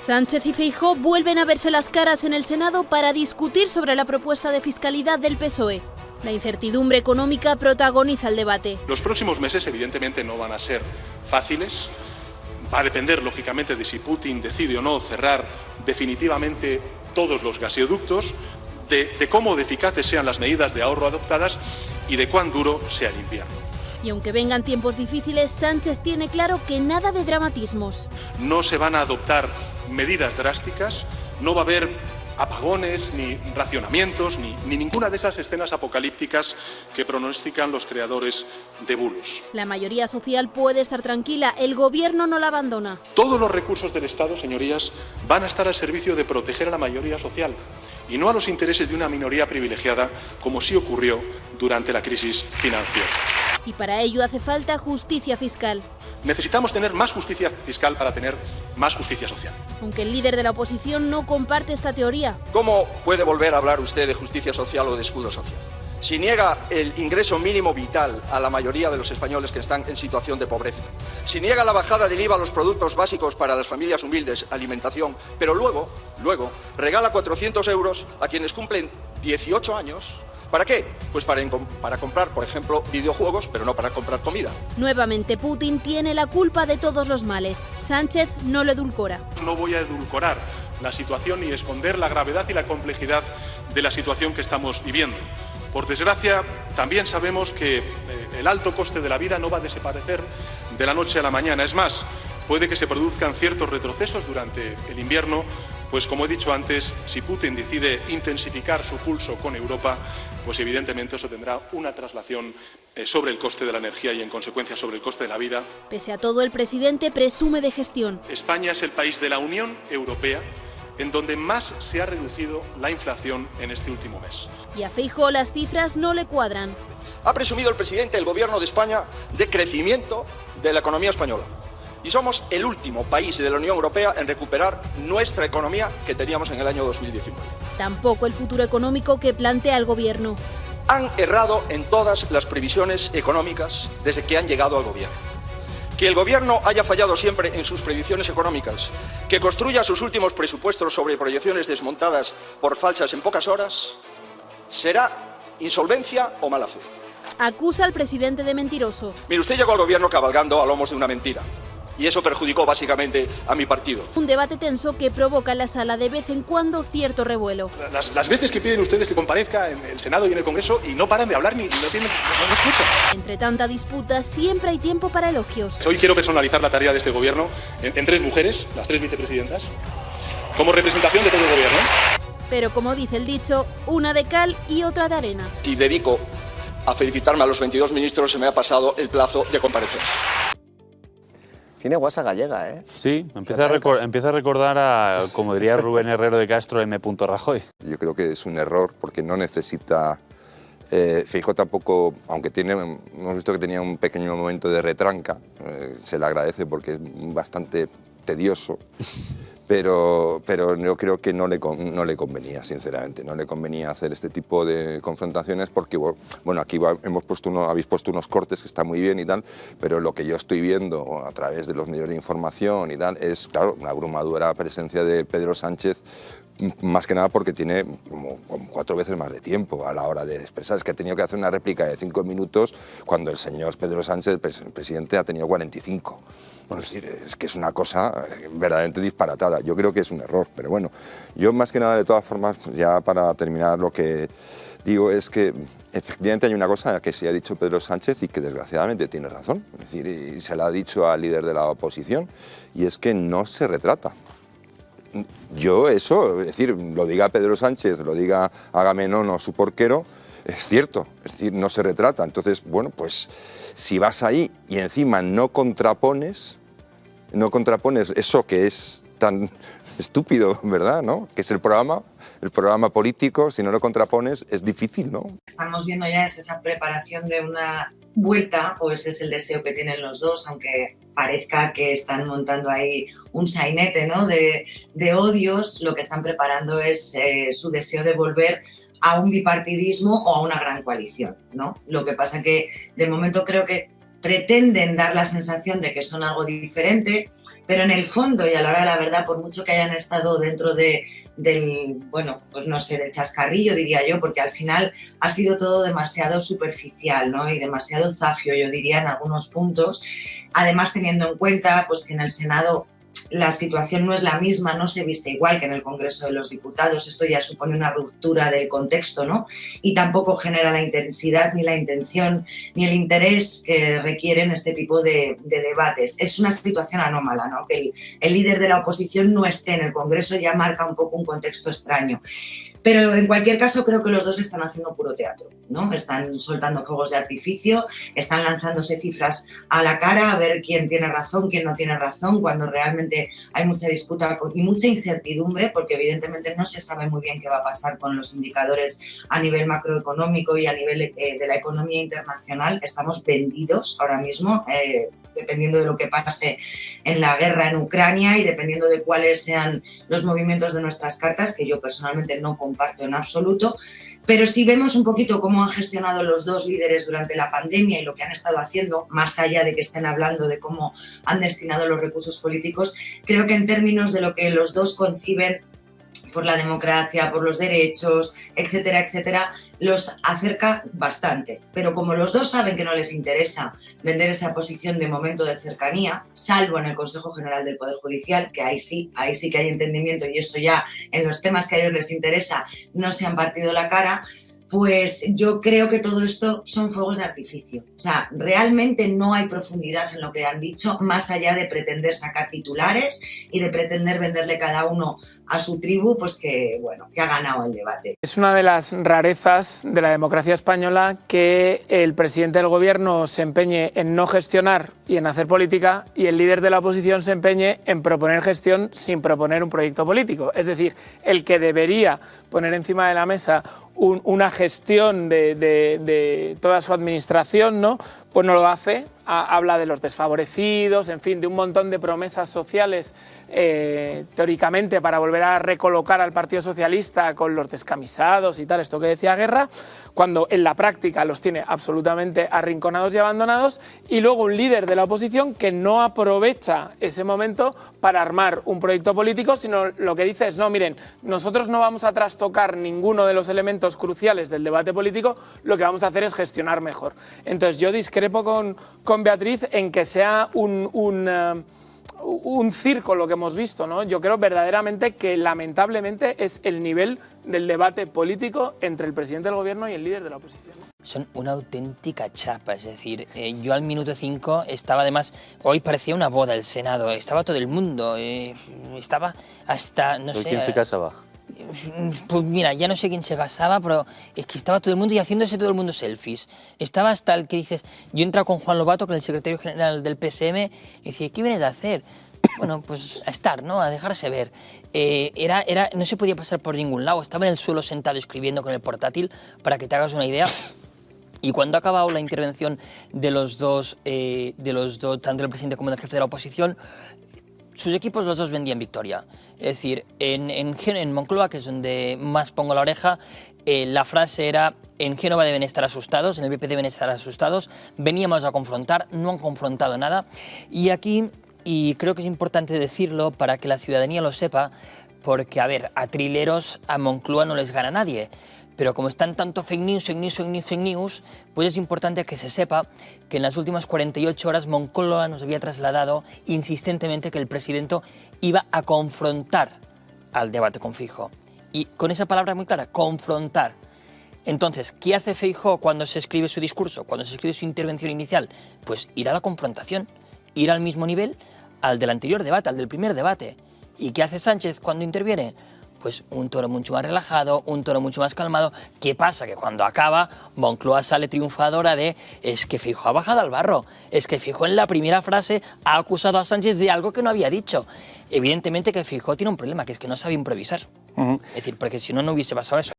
Sánchez y Feijóo vuelven a verse las caras en el Senado para discutir sobre la propuesta de fiscalidad del PSOE. La incertidumbre económica protagoniza el debate. Los próximos meses evidentemente no van a ser fáciles. Va a depender lógicamente de si Putin decide o no cerrar definitivamente todos los gasoductos, de cómo de eficaces sean las medidas de ahorro adoptadas y de cuán duro sea el invierno. Y aunque vengan tiempos difíciles, Sánchez tiene claro que nada de dramatismos. No se van a adoptar medidas drásticas, no va a haber apagones, ni racionamientos, ni ninguna de esas escenas apocalípticas que pronostican los creadores de bulos. La mayoría social puede estar tranquila, el gobierno no la abandona. Todos los recursos del Estado, señorías, van a estar al servicio de proteger a la mayoría social y no a los intereses de una minoría privilegiada, como sí ocurrió durante la crisis financiera. Y para ello hace falta justicia fiscal. Necesitamos tener más justicia fiscal para tener más justicia social. Aunque el líder de la oposición no comparte esta teoría. ¿Cómo puede volver a hablar usted de justicia social o de escudo social? Si niega el ingreso mínimo vital a la mayoría de los españoles que están en situación de pobreza, si niega la bajada del IVA a los productos básicos para las familias humildes, alimentación, pero luego regala 400 euros a quienes cumplen 18 años, ¿para qué? Pues para comprar, por ejemplo, videojuegos, pero no para comprar comida. Nuevamente Putin tiene la culpa de todos los males. Sánchez no lo edulcora. No voy a edulcorar la situación ni esconder la gravedad y la complejidad de la situación que estamos viviendo. Por desgracia, también sabemos que el alto coste de la vida no va a desaparecer de la noche a la mañana. Es más, puede que se produzcan ciertos retrocesos durante el invierno, pues como he dicho antes, si Putin decide intensificar su pulso con Europa, pues evidentemente eso tendrá una traslación sobre el coste de la energía y en consecuencia sobre el coste de la vida. Pese a todo, el presidente presume de gestión. España es el país de la Unión Europea en donde más se ha reducido la inflación en este último mes. Y a Feijóo las cifras no le cuadran. Ha presumido el presidente del Gobierno de España de crecimiento de la economía española. Y somos el último país de la Unión Europea en recuperar nuestra economía que teníamos en el año 2019. Tampoco el futuro económico que plantea el gobierno. Han errado en todas las previsiones económicas desde que han llegado al gobierno. Que el gobierno haya fallado siempre en sus predicciones económicas, que construya sus últimos presupuestos sobre proyecciones desmontadas por falsas en pocas horas, será insolvencia o mala fe. Acusa al presidente de mentiroso. Mire, usted llegó al gobierno cabalgando a lomos de una mentira. Y eso perjudicó básicamente a mi partido. Un debate tenso que provoca en la sala de vez en cuando cierto revuelo. Las veces que piden ustedes que comparezca en el Senado y en el Congreso y no paran de hablar ni no escuchan. Entre tanta disputa siempre hay tiempo para elogios. Hoy quiero personalizar la tarea de este gobierno en tres mujeres, las tres vicepresidentas, como representación de todo el gobierno. Pero como dice el dicho, una de cal y otra de arena. Si dedico a felicitarme a los 22 ministros, se me ha pasado el plazo de comparecer. Tiene guasa gallega, ¿eh? Sí, empieza a recordar como diría Rubén Herrero de Castro, M. Rajoy. Yo creo que es un error porque no necesita... Feijóo tampoco, aunque hemos visto que tenía un pequeño momento de retranca, se le agradece porque es bastante tedioso, pero yo creo que no le convenía, sinceramente, no le convenía hacer este tipo de confrontaciones porque, bueno, aquí habéis puesto unos cortes que están muy bien y tal, pero lo que yo estoy viendo a través de los medios de información y tal es, claro, una abrumadora presencia de Pedro Sánchez, más que nada porque tiene como 4 veces más de tiempo a la hora de expresar. Es que ha tenido que hacer una réplica de 5 minutos cuando el señor Pedro Sánchez, el presidente, ha tenido 45. Es que es una cosa verdaderamente disparatada. Yo creo que es un error, pero bueno, yo más que nada, de todas formas, pues ya para terminar, lo que digo es que efectivamente hay una cosa que sí ha dicho Pedro Sánchez y que desgraciadamente tiene razón, es decir, y se la ha dicho al líder de la oposición, y es que no se retrata. Yo eso, es decir, lo diga Pedro Sánchez, lo diga Agamenón o su porquero, es cierto, es decir, no se retrata. Entonces, bueno, pues si vas ahí y encima no contrapones eso que es tan estúpido, ¿verdad?, ¿no?, que es el programa político, si no lo contrapones es difícil, ¿no? Estamos viendo ya esa preparación de una vuelta, o ese es el deseo que tienen los dos, aunque parezca que están montando ahí un sainete, ¿no?, de odios. Lo que están preparando es su deseo de volver a un bipartidismo o a una gran coalición, ¿no? Lo que pasa que de momento creo que pretenden dar la sensación de que son algo diferente, Pero en el fondo y a la hora de la verdad, por mucho que hayan estado dentro del, bueno, pues no sé, del chascarrillo, diría yo, porque al final ha sido todo demasiado superficial, ¿no? Y demasiado zafio, yo diría, en algunos puntos. Además, teniendo en cuenta pues, que en el Senado la situación no es la misma, no se viste igual que en el Congreso de los Diputados, esto ya supone una ruptura del contexto, ¿no? Y tampoco genera la intensidad, ni la intención, ni el interés que requieren este tipo de debates. Es una situación anómala, ¿no? Que el líder de la oposición no esté en el Congreso ya marca un poco un contexto extraño. Pero en cualquier caso creo que los dos están haciendo puro teatro, ¿no? Están soltando fuegos de artificio, están lanzándose cifras a la cara a ver quién tiene razón, quién no tiene razón, cuando realmente hay mucha disputa y mucha incertidumbre, porque evidentemente no se sabe muy bien qué va a pasar con los indicadores a nivel macroeconómico y a nivel de la economía internacional. Estamos vendidos ahora mismo, dependiendo de lo que pase en la guerra en Ucrania y dependiendo de cuáles sean los movimientos de nuestras cartas, que yo personalmente no comparto en absoluto, pero si vemos un poquito cómo han gestionado los dos líderes durante la pandemia y lo que han estado haciendo, más allá de que estén hablando de cómo han destinado los recursos políticos, creo que en términos de lo que los dos conciben por la democracia, por los derechos, etcétera, etcétera, los acerca bastante. Pero como los dos saben que no les interesa vender esa posición de momento de cercanía, salvo en el Consejo General del Poder Judicial, que ahí sí que hay entendimiento y eso ya en los temas que a ellos les interesa no se han partido la cara, pues yo creo que todo esto son fuegos de artificio. O sea, realmente no hay profundidad en lo que han dicho, más allá de pretender sacar titulares y de pretender venderle cada uno a su tribu, pues que, bueno, que ha ganado el debate. Es una de las rarezas de la democracia española que el presidente del gobierno se empeñe en no gestionar y en hacer política y el líder de la oposición se empeñe en proponer gestión sin proponer un proyecto político. Es decir, el que debería poner encima de la mesa una gestión de toda su administración, ¿no? Pues no lo hace, habla de los desfavorecidos, en fin, de un montón de promesas sociales teóricamente para volver a recolocar al Partido Socialista con los descamisados y tal, esto que decía Guerra, cuando en la práctica los tiene absolutamente arrinconados y abandonados, y luego un líder de la oposición que no aprovecha ese momento para armar un proyecto político, sino lo que dice es, no, miren, nosotros no vamos a trastocar ninguno de los elementos cruciales del debate político, lo que vamos a hacer es gestionar mejor. Entonces yo discrepo con Beatriz en que sea un circo lo que hemos visto, ¿no? Yo creo verdaderamente que lamentablemente es el nivel del debate político entre el presidente del gobierno y el líder de la oposición. Son una auténtica chapa, es decir, yo al minuto 5 estaba, además, hoy parecía una boda el Senado, estaba todo el mundo, estaba hasta, no sé... ¿Quién se casaba? Pues mira, ya no sé quién se casaba, pero es que estaba todo el mundo y haciéndose todo el mundo selfies. Estaba hasta el que dices, yo he entrado con Juan Lobato, con el secretario general del PSM, y decía, ¿qué vienes a hacer? Bueno, pues a estar, ¿no? A dejarse ver. No se podía pasar por ningún lado, estaba en el suelo sentado escribiendo con el portátil, para que te hagas una idea. Y cuando ha acabado la intervención de los dos, tanto el presidente como el jefe de la oposición, sus equipos los dos vendían victoria. Es decir, en Moncloa, que es donde más pongo la oreja, la frase era, en Génova deben estar asustados, en el PP deben estar asustados, veníamos a confrontar, no han confrontado nada. Y aquí, y creo que es importante decirlo para que la ciudadanía lo sepa, porque, a ver, a trileros a Moncloa no les gana nadie. Pero como están tanto fake news, pues es importante que se sepa que en las últimas 48 horas Moncloa nos había trasladado insistentemente que el presidente iba a confrontar al debate con Feijóo. Y con esa palabra muy clara, confrontar. Entonces, ¿qué hace Feijóo cuando se escribe su discurso, cuando se escribe su intervención inicial? Pues ir a la confrontación, ir al mismo nivel al del anterior debate, al del primer debate. ¿Y qué hace Sánchez cuando interviene? Pues un tono mucho más relajado, un tono mucho más calmado. ¿Qué pasa? Que cuando acaba, Moncloa sale triunfadora de es que Feijóo ha bajado al barro, es que Feijóo en la primera frase ha acusado a Sánchez de algo que no había dicho. Evidentemente que Feijóo tiene un problema, que es que no sabe improvisar. Es decir, porque si no, no hubiese pasado eso.